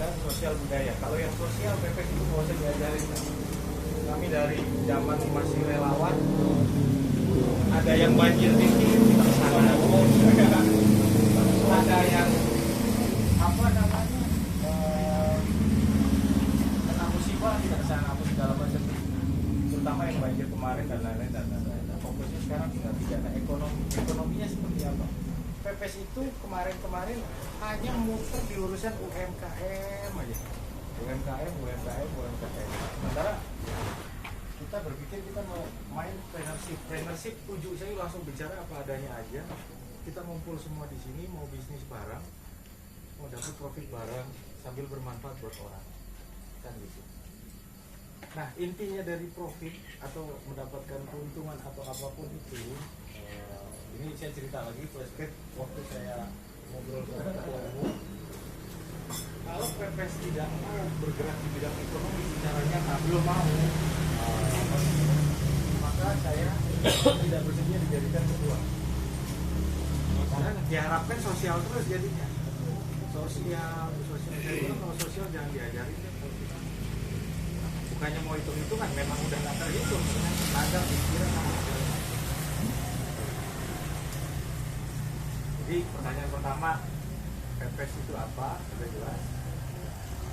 dan sosial budaya. Kalau yang sosial PPS itu nggak usah diajarin. Kami dari zaman masih relawan, ada yang banjir tinggi kita kesana, ada yang apa namanya kena musibah kita kesana, apa segala macam, terutama yang banjir kemarin dan lain-lain dan lain-lain. Nah, fokusnya sekarang tinggal pidana ekonominya seperti apa. PPS itu kemarin hanya muter di urusan UMKM aja, UMKM. Sementara kita berpikir kita mau main plannership, tujuh saya langsung bicara apa adanya aja. Kita ngumpul semua di sini, mau bisnis barang, mau dapat profit barang sambil bermanfaat buat orang, kan gitu. Nah, intinya dari profit atau mendapatkan keuntungan atau apapun itu, ini saya cerita lagi flashback waktu saya ngobrol sama ketua umum. Kalau PPS tidak mau bergerak di bidang ekonomi, caranya belum mau, maka saya tidak bersedia dijadikan ketua. Karena diharapkan sosial terus jadinya. Sosial. Kalau sosial jangan diajarin. Bukannya mau hitung-hitungan, memang udah nggak terhitung. Tenaga, pikiran, jadi pertanyaan pertama, PPS itu apa? Sudah jelas.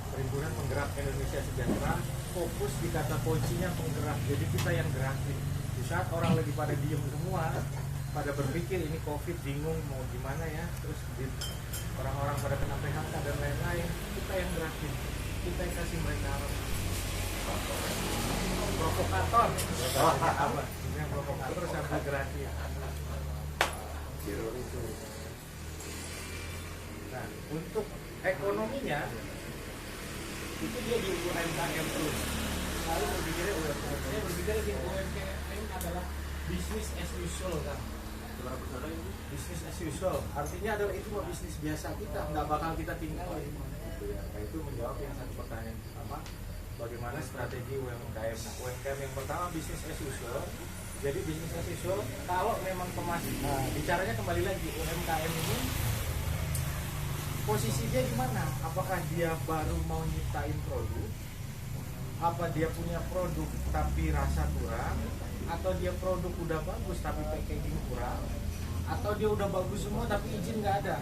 Perhimpunan Penggerak Indonesia Sejahtera, fokus di kata kuncinya penggerak. Jadi kita yang gerakin. Di saat orang lagi pada diem semua, pada berpikir ini COVID, bingung mau gimana ya, terus orang-orang pada kena PHK dan lain-lain, kita yang gerakin. Kita yang kasih mereka provokator. Apa? Yang provokator sampai gerakin. Itu. Nah, untuk ekonominya itu dia di UMKM terus. Lalu berpikirnya UMKM. Saya berpikir di UMKM adalah business as usual kan. Business as usual. Artinya adalah itu mau bisnis biasa kita, nggak bakal kita tinggal. Nah, itu menjawab yang satu pertanyaan pertama. Bagaimana strategi UMKM? Nah, UMKM yang pertama business as usual. Jadi bisnis as usual, kalau memang bicaranya kembali lagi UMKM ini posisinya di mana? Apakah dia baru mau nyiptain produk? Apa dia punya produk tapi rasa kurang? Atau dia produk udah bagus tapi packaging kurang? Atau dia udah bagus semua tapi izin nggak ada?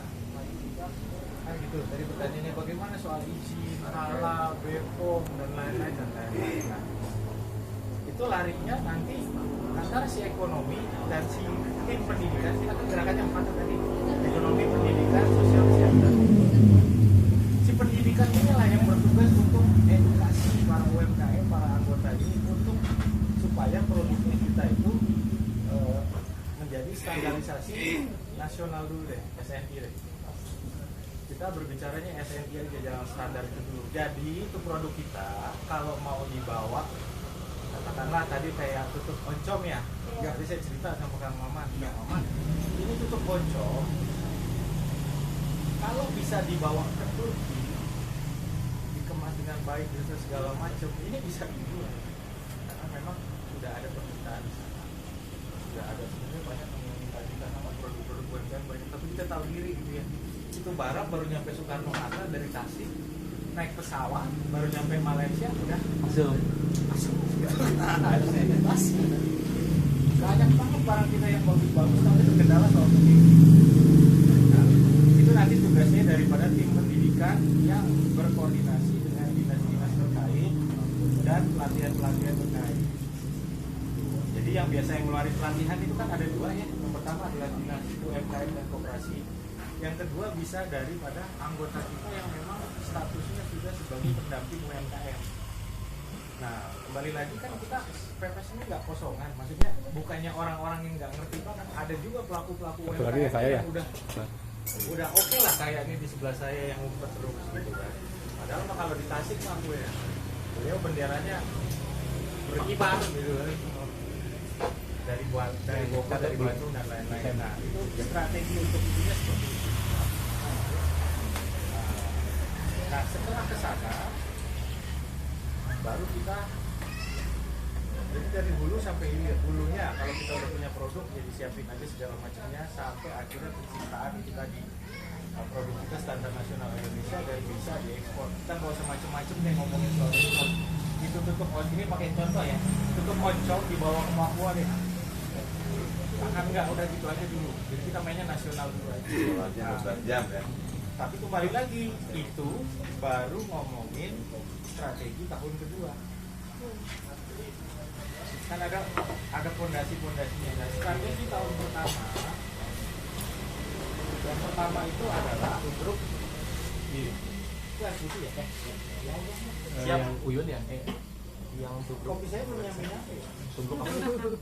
Nah gitu, dari pertanyaannya bagaimana soal izin, halal, BPOM, dan lain-lain. Nah, itu larinya nanti antara si ekonomi dan si tim pendidikan. Kita kan gerakannya 4 tadi, ekonomi, pendidikan, sosial, kesehatan. Si pendidikan inilah yang bertugas untuk edukasi para UMKM, para anggota ini untuk supaya produknya kita itu menjadi standarisasi nasional dulu deh, SNI deh. Kita berbicaranya SNI aja, jangan standar itu dulu. Jadi itu produk kita kalau mau dibawa, katakanlah tadi kayak tutup oncom ya. Tadi saya cerita sama Kang Maman, ini tutup oncom kalau bisa dibawa ke Turki, dikemas dengan baik dan segala macam, ini bisa dijual karena memang sudah ada permintaan di sana. Sudah ada sebenarnya banyak yang meminta kita sama produk-produk UMKM banyak, tapi kita tahu diri gitu ya. Itu barang baru nyampe Soekarno-Hatta dari Tasik, naik pesawat baru nyampe Malaysia udah masuk banyak banget barang kita yang bagus-bagus, tapi itu kendala soal nah, itu nanti tugasnya daripada tim pendidikan yang berkoordinasi dengan dinas-dinas terkait dan pelatihan-pelatihan terkait. Jadi yang biasa yang ngeluarin pelatihan itu kan ada dua ya. Yang pertama adalah dinas UMKM dan koperasi. Yang kedua bisa daripada anggota kita yang memang statusnya sudah sebagai pendamping UMKM. Nah, kembali lagi kan kita PPS ini nggak kosongan, maksudnya bukannya orang-orang yang nggak ngerti banget, ada juga pelaku-pelaku UMKM yang udah oke lah, kayak ini di sebelah saya yang umpet terus gitu kan. Padahal mah kalau di Tasik mah gue ya, beliau benderanya berkibar gitu kan. Dari Bogor, dari Bandung dan lain-lain. Nah, itu strategi untuk itunya seperti itu. Nah, setelah ke sana baru kita jadi dari hulu sampai hilir. Hulunya kalau kita udah punya produk, jadi siapin aja segala macamnya sampai akhirnya penciptaan itu tadi. produk kita standar nasional Indonesia dan bisa diekspor. Kita nggak usah macem-macem deh ngomongin soal ekspor. Itu tutup ini pakai contoh ya, tutup oncom dibawa ke Papua deh. Akan nggak, udah gitu aja dulu. Jadi kita mainnya nasional dulu aja. Jam ya. Tapi kembali lagi, itu baru ngomongin strategi tahun kedua. Kan ada fondasi-fondasinya. Nah, strategi tahun pertama, yang pertama itu adalah untuk ya gitu ya. Siap. Yang Uyun ya? Yang tubruk. Kopi saya belum nyampe-nyampe. Tubruk apa?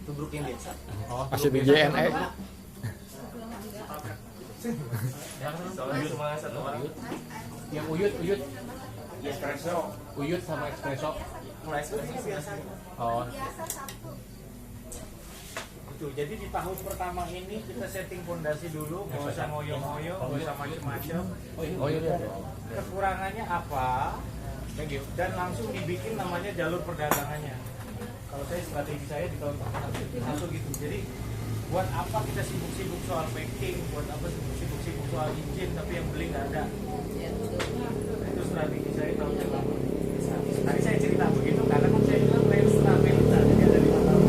Tubruk yang biasa. Oh, Masih di JNE. Uyut sama satu orang. Yang Uyut. Espresso. Uyut sama espresso. Mulai espresso biasa. Oh. Itu. Jadi di tahun pertama ini kita setting fondasi dulu, nggak usah ngoyo-ngoyo, nggak usah macem-macem. Oh iya. Kekurangannya apa? Dan langsung dibikin namanya jalur perdagangannya. Kalau strategi saya di tahun pertama langsung gitu. Jadi buat apa kita sibuk-sibuk soal packing, buat apa sibuk-sibuk soal izin tapi yang beli nggak ada. Itu strategi saya tahun pertama. Tadi saya cerita begitu karena kan saya bilang plan strategi tadi ada 5 tahun.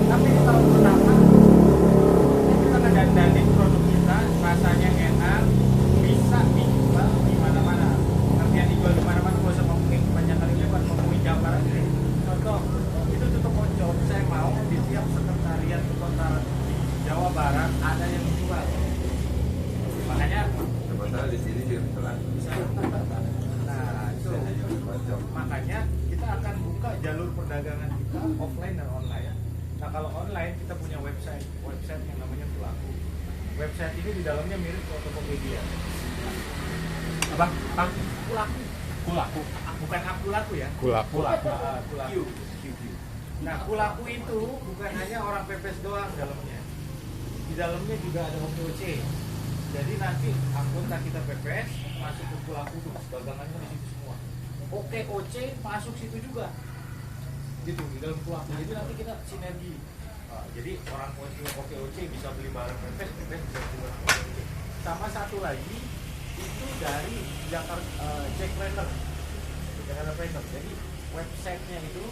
Tapi di tahun pertama kita ngedandanin produk kita, rasanya enak, bisa dijual di mana-mana. Artinya dijual di mana-mana, nggak usah ngomongin banyak kali lebar, ngomongin Jabar aja. Contoh, itu tutup oncom, saya mau di tiap sekretariat kota di Jawa Barat ada yang dijual. Makanya Sebenarnya di sini di restoran. nah itu makanya kita akan buka jalur perdagangan kita offline dan online. Nah kalau online kita punya website yang namanya Kulaku. Website ini di dalamnya mirip Tokopedia. Apa? Kulaku. Bukan Akulaku ya. Kulaku. Kulaku. Nah Kulaku itu bukan hanya orang pepes doang dalamnya. Di dalamnya juga ada OKOC. Jadi nanti anggota kita pepes masuk ke Kulaku tuh, dagangannya di situ semua. OKOC masuk situ juga. Gitu di dalam Kulaku. Jadi nanti kita sinergi. Jadi orang OKOC bisa beli barang pepes bisa beli barang OKOC. Sama satu lagi itu dari Jakarta Jakarta Planner. Jadi websitenya itu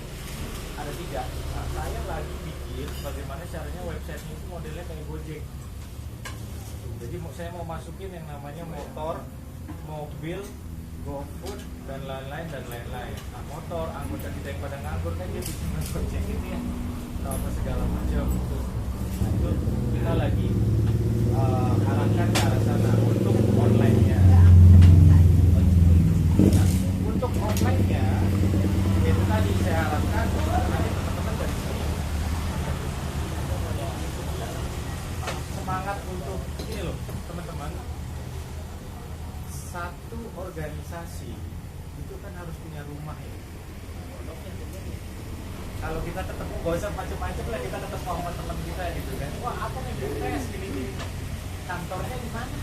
ada 3. Nah, saya lagi bikin bagaimana caranya websitenya itu modelnya kayak Gojek. Jadi saya mau masukin yang namanya motor, mobil, GoFood dan lain-lain. Nah, motor anggota kita yang pada nganggur kan dia bisa Gojek ini ya, apa segala macam. Nah, itu kita lagi arahkan ke arah sana untuk online-nya. Nah, untuk online-nya itu tadi saya harapkan nanti teman-teman dari sini semangat untuk ini loh teman-teman, satu organisasi itu kan harus punya rumah ya. Kalau kita ketemu gak usah macam-macam lah, kita ketemu sama teman kita gitu kan, wah apa nih BPS gini kantornya di mana,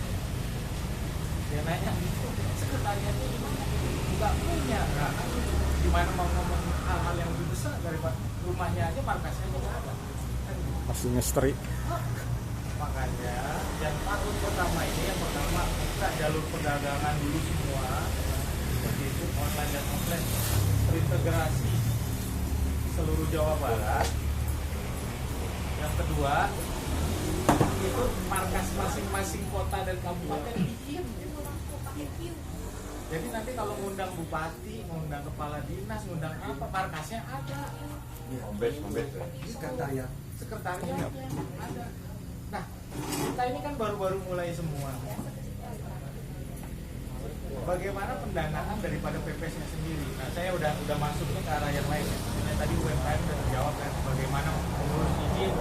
dia nanya sekretariatnya di mana, nggak punya. Nah, gimana mau ngomong hal-hal yang lebih besar daripada rumahnya aja, markasnya nggak ada kan gitu. Masih ngestri. Makanya yang tahun pertama ini, yang pertama kita jalur perdagangan dulu semua seperti itu, online dan offline terintegrasi seluruh Jawa Barat. Yang kedua itu markas masing-masing kota dan kabupaten bikin gitu. Jadi nanti kalau ngundang bupati, ngundang kepala dinas, ngundang apa, markasnya ada. Kombes ya. Sekretariat ada. Nah, kita ini kan baru-baru mulai semua. Bagaimana pendanaan daripada PPS-nya sendiri? Nah, saya udah masuk ke arah yang lain. Tadi UMKM sudah terjawab kan, bagaimana mengurus izin,